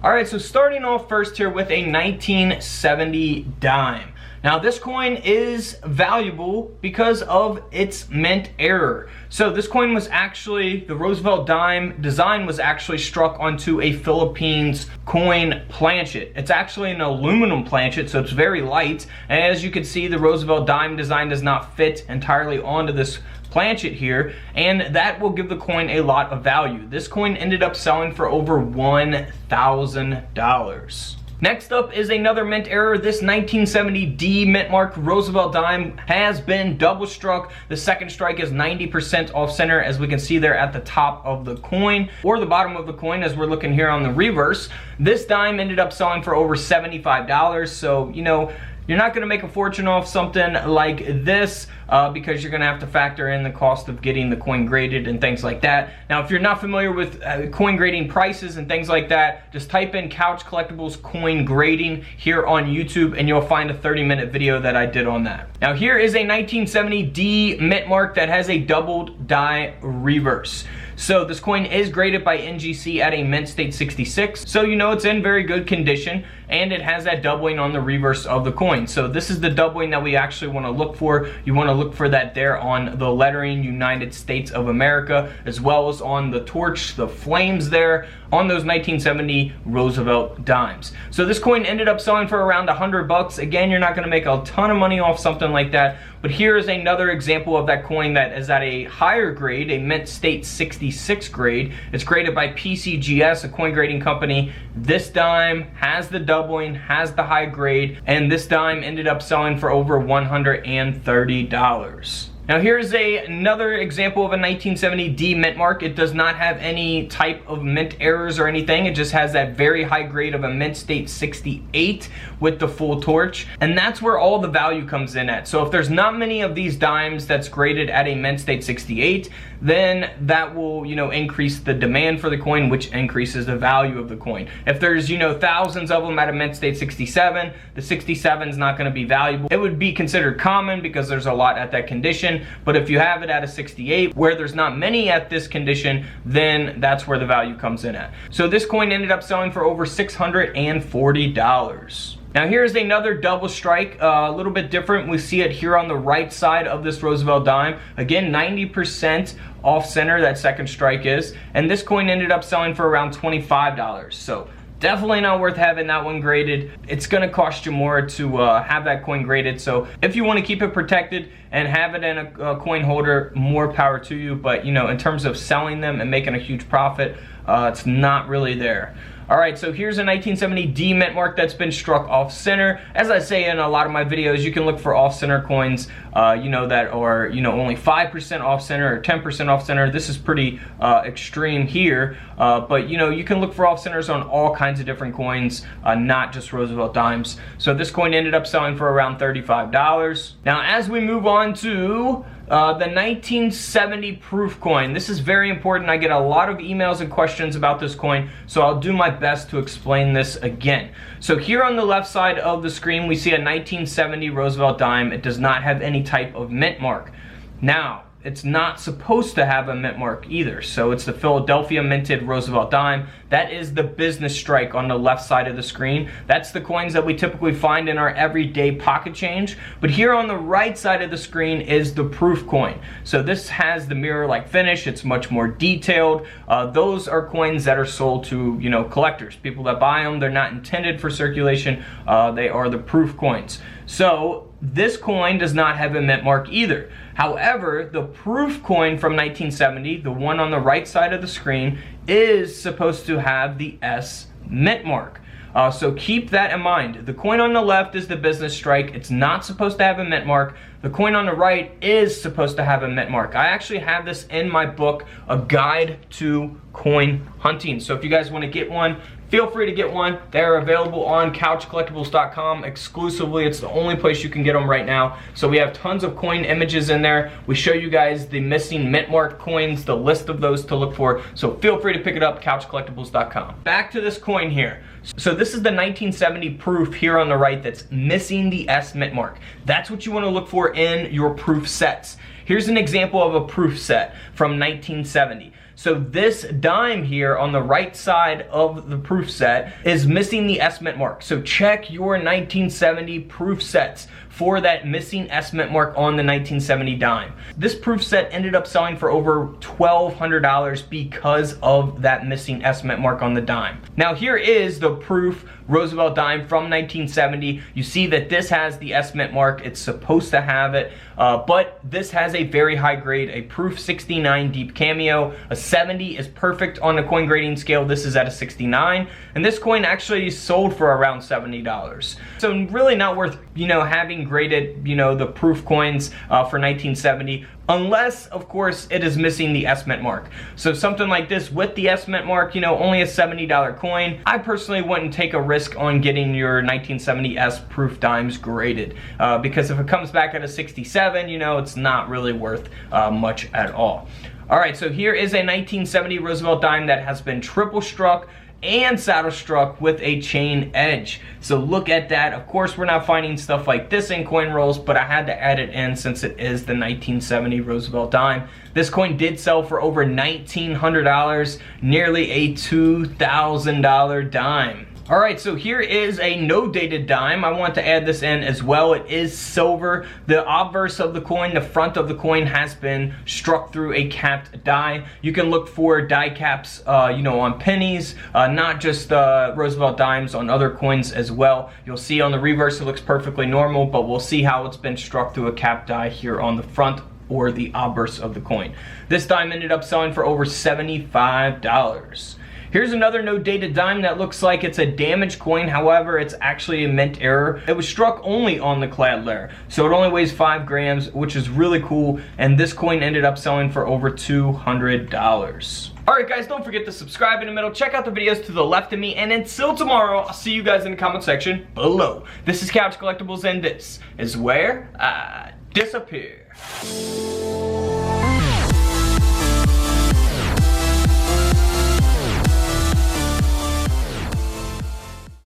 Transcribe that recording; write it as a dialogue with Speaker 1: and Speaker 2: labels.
Speaker 1: Alright, so starting off first here with a 1970 dime. Now this coin is valuable because of its mint error. So this coin was actually, the Roosevelt Dime design was actually struck onto a Philippines coin planchet. It's actually an aluminum planchet, so it's very light. And as you can see, the Roosevelt Dime design does not fit entirely onto this planchet here, and that will give the coin a lot of value. This coin ended up selling for over $1,000. Next up is another mint error. This 1970 D mint mark Roosevelt Dime has been double struck. The second strike is 90% off center, as we can see there at the top of the coin, or the bottom of the coin as we're looking here on the reverse. This dime ended up selling for over $75, so you know, you're not going to make a fortune off something like this because you're going to have to factor in the cost of getting the coin graded and things like that. Now, if you're not familiar with coin grading prices and things like that, just type in Couch Collectibles coin grading here on YouTube and you'll find a 30-minute video that I did on that. Now, here is a 1970 D mint mark that has a doubled die reverse. So this coin is graded by NGC at a mint state 66, so you know it's in very good condition, and it has that doubling on the reverse of the coin. So this is the doubling that we actually want to look for. You want to look for that there on the lettering United States of America, as well as on the torch, the flames there on those 1970 Roosevelt dimes. So this coin ended up selling for around $100. Again, you're not going to make a ton of money off something like that, but here is another example of that coin that is at a higher grade, a mint state 66 grade. It's graded by PCGS, a coin grading company. This dime has the doubling, has the high grade, and this dime ended up selling for over $130. Now here's another example of a 1970 D mint mark. It does not have any type of mint errors or anything. It just has that very high grade of a mint state 68 with the full torch. And that's where all the value comes in at. So if there's not many of these dimes that's graded at a mint state 68, then that will, you know, increase the demand for the coin, which increases the value of the coin. If there's, you know, thousands of them at a mint state 67, the 67 is not going to be valuable. It would be considered common because there's a lot at that condition. But if you have it at a 68 where there's not many at this condition, then that's where the value comes in at. So this coin ended up selling for over $640. Now here's another double strike, a little bit different. We see it here on the right side of this Roosevelt dime. Again, 90% off center, that second strike is. And this coin ended up selling for around $25. So definitely not worth having that one graded. It's going to cost you more to have that coin graded. So if you want to keep it protected and have it in a coin holder, more power to you. But you know, in terms of selling them and making a huge profit, it's not really there. Alright, so here's a 1970 D mint mark that's been struck off center. As I say in a lot of my videos, you can look for off center coins, you know, that are, you know, only 5% off center or 10% off center. This is pretty extreme here, but you know, you can look for off centers on all kinds of different coins, not just Roosevelt dimes. So this coin ended up selling for around $35. Now, as we move on to the 1970 proof coin. This is very important. I get a lot of emails and questions about this coin, so I'll do my best to explain this again. So here on the left side of the screen, we see a 1970 Roosevelt dime. It does not have any type of mint mark. Now, it's not supposed to have a mint mark either. So it's the Philadelphia minted Roosevelt dime. That is the business strike on the left side of the screen. That's the coins that we typically find in our everyday pocket change. But here on the right side of the screen is the proof coin. So this has the mirror-like finish. It's much more detailed. Those are coins that are sold to, you know, collectors. People that buy them, they're not intended for circulation. They are the proof coins. So this coin does not have a mint mark either. However, the proof coin from 1970, the one on the right side of the screen, is supposed to have the S mint mark. So keep that in mind. The coin on the left is the business strike. It's not supposed to have a mint mark. The coin on the right is supposed to have a mint mark. I actually have this in my book, A Guide to Coin Hunting. So if you guys want to get one, feel free to get one. They're available on couchcollectibles.com exclusively. It's the only place you can get them right now. So we have tons of coin images in there. We show you guys the missing mint mark coins, the list of those to look for. So feel free to pick it up, couchcollectibles.com. Back to this coin here. So this is the 1970 proof here on the right that's missing the S mint mark. That's what you want to look for in your proof sets. Here's an example of a proof set from 1970. So this dime here on the right side of the proof set is missing the S Mint mark. So check your 1970 proof sets for that missing S Mint mark on the 1970 dime. This proof set ended up selling for over $1,200 because of that missing S Mint mark on the dime. Now here is the proof Roosevelt dime from 1970. You see that this has the S Mint mark. It's supposed to have it, but this has a very high grade, a proof 69 deep cameo. A 70 is perfect on the coin grading scale. This is at a 69, and this coin actually sold for around $70. So really not worth, having graded, the proof coins for 1970. Unless, of course, it is missing the S Mint mark. So something like this with the S Mint mark, only a $70 coin, I personally wouldn't take a risk on getting your 1970 S proof dimes graded. Because if it comes back at a 67, it's not really worth much at all. Alright, so here is a 1970 Roosevelt dime that has been triple struck and saddle struck with a chain edge. So look at that. Of course, we're not finding stuff like this in coin rolls, but I had to add it in since it is the 1970 Roosevelt dime. This coin did sell for over $1,900, nearly a $2,000 dime. Alright, so here is a no dated dime. I want to add this in as well. It is silver. The obverse of the coin, the front of the coin, has been struck through a capped die. You can look for die caps, on pennies, not just Roosevelt dimes, on other coins as well. You'll see on the reverse it looks perfectly normal, but we'll see how it's been struck through a capped die here on the front or the obverse of the coin. This dime ended up selling for over $75. Here's another no dated dime that looks like it's a damaged coin. However, it's actually a mint error. It was struck only on the clad layer, so it only weighs 5 grams, which is really cool. And this coin ended up selling for over $200. Alright guys, don't forget to subscribe in the middle. Check out the videos to the left of me. And until tomorrow, I'll see you guys in the comment section below. This is Couch Collectibles, and this is where I disappear.